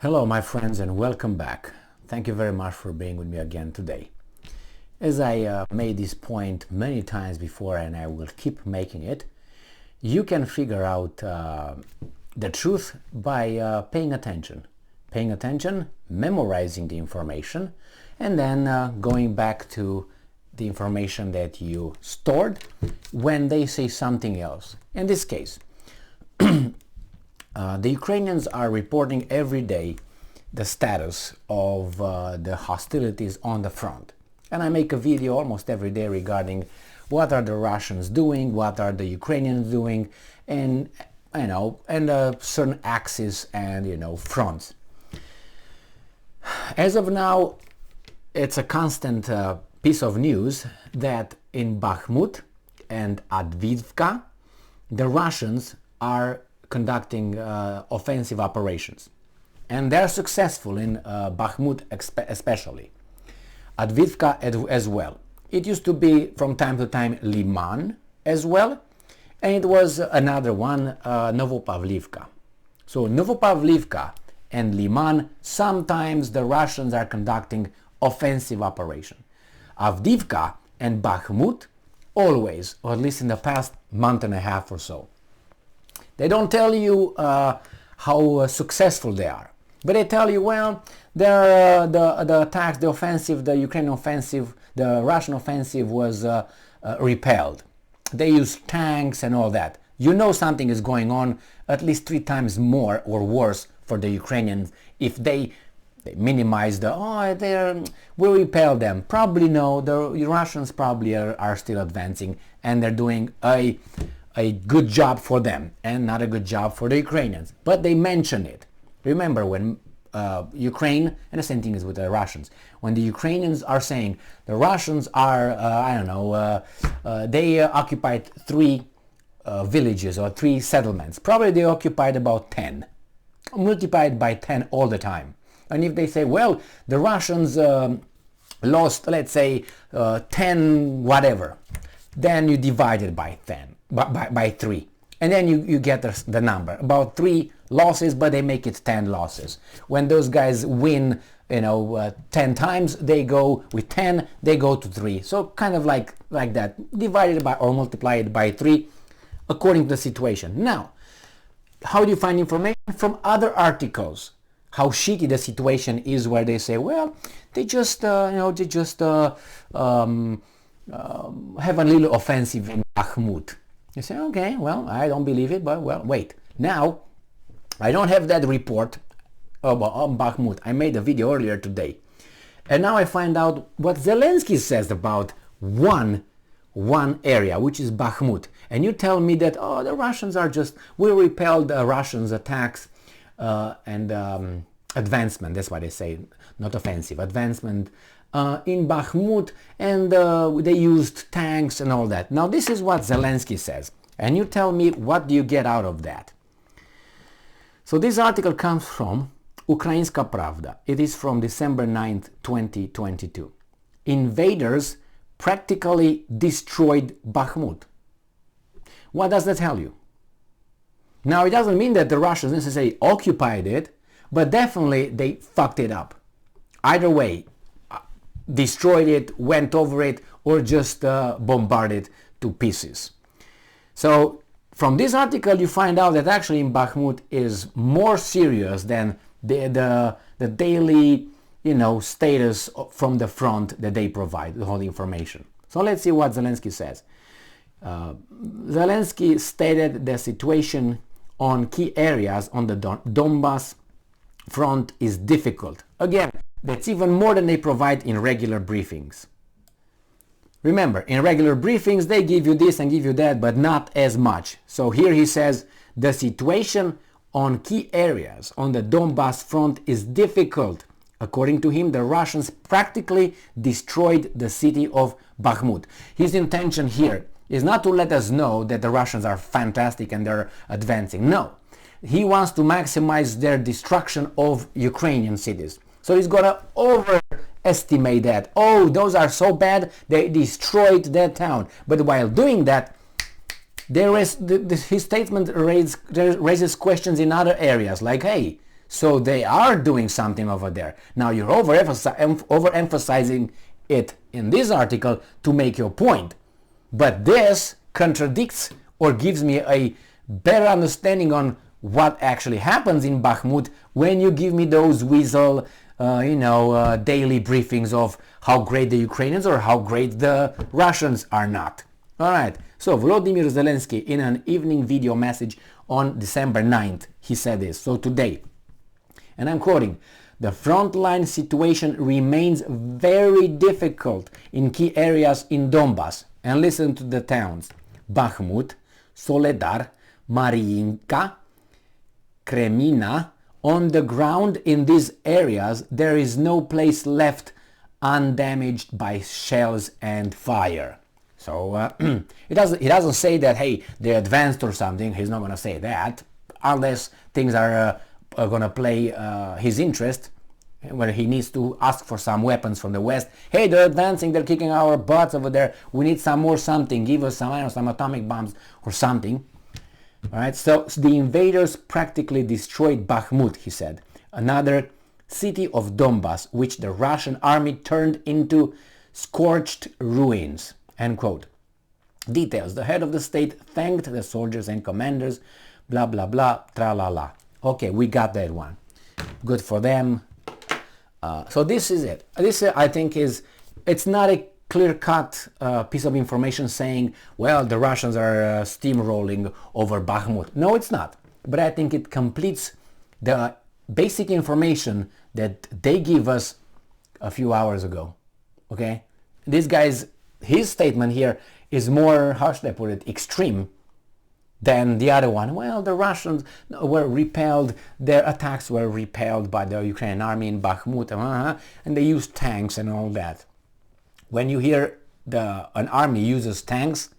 Hello my friends and welcome back. Thank you very much for being with me again today. As I made this point many times before and I will keep making it, you can figure out the truth by paying attention. Paying attention, memorizing the information, and then going back to the information that you stored when they say something else. In this case, the Ukrainians are reporting every day the status of the hostilities on the front. And I make a video almost every day regarding what are the Russians doing, what are the Ukrainians doing, and certain axes and fronts. As of now, it's a constant piece of news that in Bakhmut and Avdiivka, the Russians are conducting offensive operations, and they're successful in Bakhmut especially. Avdiivka as well. It used to be from time to time Liman as well, and it was another one, Novopavlivka. So Novopavlivka and Liman, sometimes the Russians are conducting offensive operation. Avdiivka and Bakhmut, always, or at least in the past month and a half or so. They don't tell you how successful they are, but they tell you, well, the attacks, the offensive, the Ukrainian offensive, the Russian offensive was repelled. They used tanks and all that. You know something is going on at least 3 times more or worse for the Ukrainians if they minimize we repel them. Probably no, the Russians probably are still advancing and they're doing a good job for them and not a good job for the Ukrainians. But they mention it. Remember when Ukraine, and the same thing is with the Russians, when the Ukrainians are saying the Russians are, they occupied 3 villages or 3 settlements. Probably they occupied about 10, multiplied by 10 all the time. And if they say, well, the Russians lost, let's say, 10 whatever, then you divide it by 10. By 3, and then you get the number about 3 losses, but they make it 10 losses. When those guys win 10 times, they go with 10, they go to 3. So kind of like that, divided by or multiplied by 3 according to the situation. Now, how do you find information? From other articles, how shitty the situation is, where they say, well, they just have a little offensive in Bakhmut. You say, okay, well, I don't believe it, but well, wait. Now, I don't have that report on Bakhmut. I made a video earlier today. And now I find out what Zelensky says about one area, which is Bakhmut. And you tell me that, oh, the Russians we repelled the Russians' attacks and advancement. That's what they say, not offensive, advancement. In Bakhmut, and they used tanks and all that. Now this is what Zelensky says, and you tell me what do you get out of that. So this article comes from Ukrainska Pravda. It is from December 9th, 2022. Invaders practically destroyed Bakhmut. What does that tell you? Now it doesn't mean that the Russians necessarily occupied it, but definitely they fucked it up. Either way, destroyed it, went over it, or just bombarded to pieces. So from this article you find out that actually in Bakhmut is more serious than the daily status from the front that they provide, the whole information. So let's see what Zelensky says. Zelensky stated the situation on key areas on the Donbas front is difficult. Again, that's even more than they provide in regular briefings. Remember, in regular briefings they give you this and give you that, but not as much. So here he says the situation on key areas on the Donbas front is difficult. According to him, the Russians practically destroyed the city of Bakhmut. His intention here is not to let us know that the Russians are fantastic and they're advancing. No, he wants to maximize their destruction of Ukrainian cities. So he's gonna overestimate that. Oh, those are so bad, they destroyed that town. But while doing that, his statement raises questions in other areas, like, hey, So they are doing something over there. Now you're overemphasizing it in this article to make your point. But this contradicts or gives me a better understanding on what actually happens in Bakhmut when you give me those daily briefings of how great the Ukrainians or how great the Russians are not. Alright, so Volodymyr Zelensky in an evening video message on December 9th, he said this, so today, and I'm quoting, "The frontline situation remains very difficult in key areas in Donbas." And listen to the towns: Bakhmut, Soledar, Mariinka, Kremina. On the ground in these areas, there is no place left undamaged by shells and fire. So he doesn't say that, hey, they advanced or something. He's not going to say that unless things are going to play his interest, where he needs to ask for some weapons from the West. Hey, they're advancing, they're kicking our butts over there. We need some more something. Give us some atomic bombs or something. All right, so the invaders practically destroyed Bakhmut, he said, another city of Donbas, which the Russian army turned into scorched ruins, end quote. Details: the head of the state thanked the soldiers and commanders, blah, blah, blah, tra-la-la. Okay, we got that one. Good for them. So this is it. This, I think, it's not a clear-cut piece of information saying, well, the Russians are steamrolling over Bakhmut. No, it's not. But I think it completes the basic information that they give us a few hours ago. Okay? This guy's, his statement here is more, how should I put it, extreme than the other one. Well, the Russians were repelled, their attacks were repelled by the Ukrainian army in Bakhmut, and they used tanks and all that. When you hear an army uses tanks,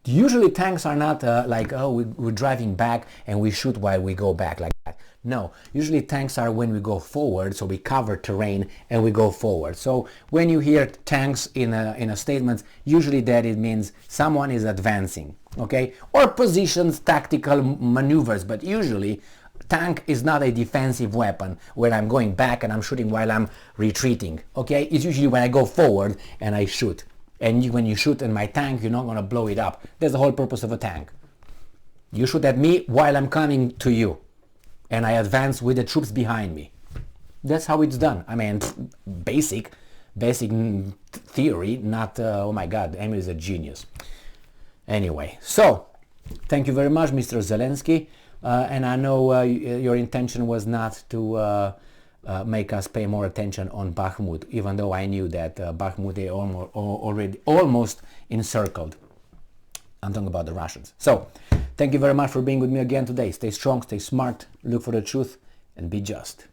usually tanks are not like, oh, we're driving back and we shoot while we go back like that. No, usually tanks are when we go forward, so we cover terrain and we go forward. So when you hear tanks in a statement, usually that it means someone is advancing, okay? Or positions, tactical maneuvers, but usually tank is not a defensive weapon where I'm going back and I'm shooting while I'm retreating, okay? It's usually when I go forward and I shoot. And when you shoot in my tank, you're not going to blow it up. That's the whole purpose of a tank. You shoot at me while I'm coming to you, and I advance with the troops behind me. That's how it's done. I mean, basic theory, not, oh my God, Emil is a genius. Anyway, so, thank you very much, Mr. Zelensky. And I know your intention was not to make us pay more attention on Bakhmut, even though I knew that Bakhmut is already almost encircled. I'm talking about the Russians. So, thank you very much for being with me again today. Stay strong, stay smart, look for the truth, and be just.